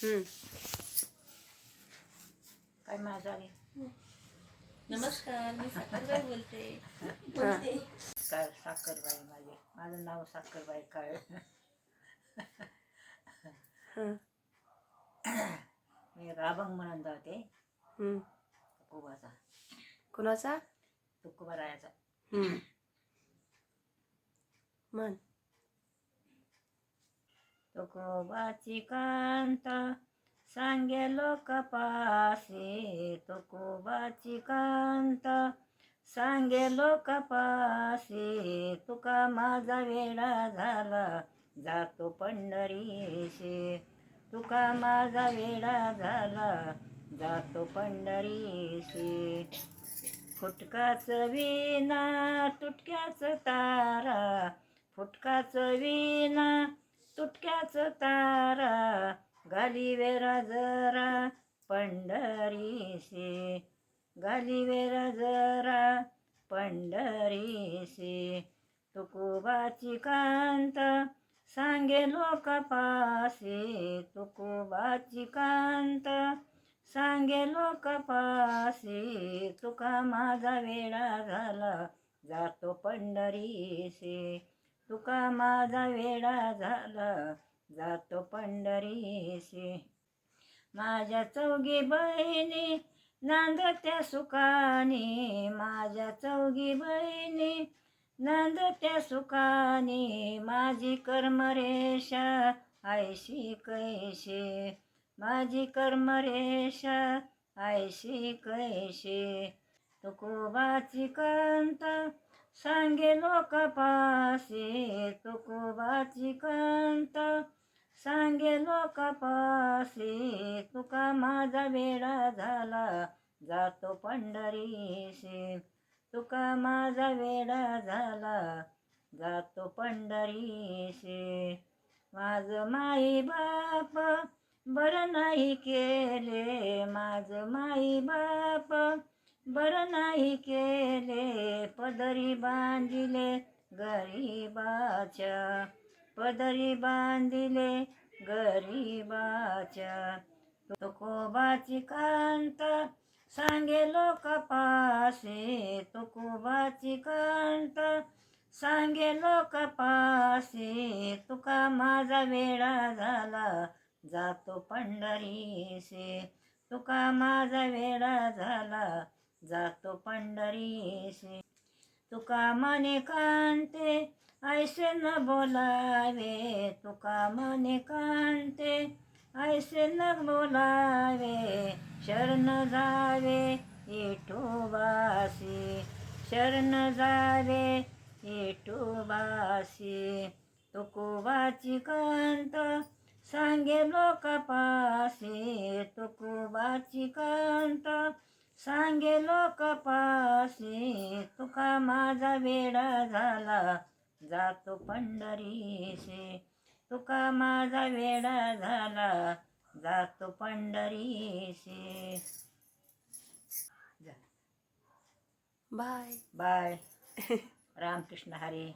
हम्म. काय माझा आहे नमस्कार, मी साखरबाई बोलते. काय साखरबाई माझं नाव साखरबाई काय हं. मी राभंग म्हणून जाते हम्म. तुकोबाचा कुणाचा? तुकोबारायाचा. हम्म. म्हण. तुकोबाची कांता सांगे लोक पासे, तुकोबाची कांता सांगे लोक पासे, तुका माझा वेडा झाला जातो पंढरीशी, तुका माझा वेडा झाला जातो पंढरीशी. फुटकाच विना तुटक्याच तारा, फुटकाच विना तुटक्याच तारा, गाली वेरा जरा पंढरीशी, गाली वेरा जरा पंढरीशी. तुकोबाची कांता सांगे लोक पासे, तुकोबाची कांता सांगे लोक पासे, तुका माझा वेडा झाला जातो पंढरीशी, तुका माझा वेडा झाला जातो पंढरीशी. माझ्या चौघी बहिणी नांदत्या सुखानी, माझ्या चौघी बहिणी नांदत्या सुखानी, माझी कर्मरेषा आयशी कैशी, माझी कर्मरेषा आयशी कैशी. तुकोबाची कांता सांगे लोक पासे, तुकोबाची कांता सांगे लोक पासे, तुका माझा वेडा झाला जातो पंढरीशी, तुका माझा वेडा झाला जातो पंढरीशी. माझं माई बाप बरं नाही केले, माझं माई बाप बरं नाही केले, पदरी बांधिले गरीबाच्या, पदरी बांधिले गरीबाच्या. तुकोबाची कांता सांगे लोक पासे, तुकोबाची कांता सांगे लोक पासे, तुका माझा वेडा झाला जातो पंढरीशी, तुका माझा वेडा झाला जातो पंढरीशी. तुका म्हणे कांते ऐसे न बोलावे, तुका म्हणे कांते ऐसे न बोलावे, शरण जावे विठोबासी, शरण जावे विठोबासी. तुकोबाची कांता सांगे लोक पासे, तुकोबाची कांता सांगे लोक पासे, तुका माझा वेडा झाला जातो पंढरीशी, तुका माझा वेडा झाला जातो पंढरीशी. बाय. बाय. रामकृष्ण हरी.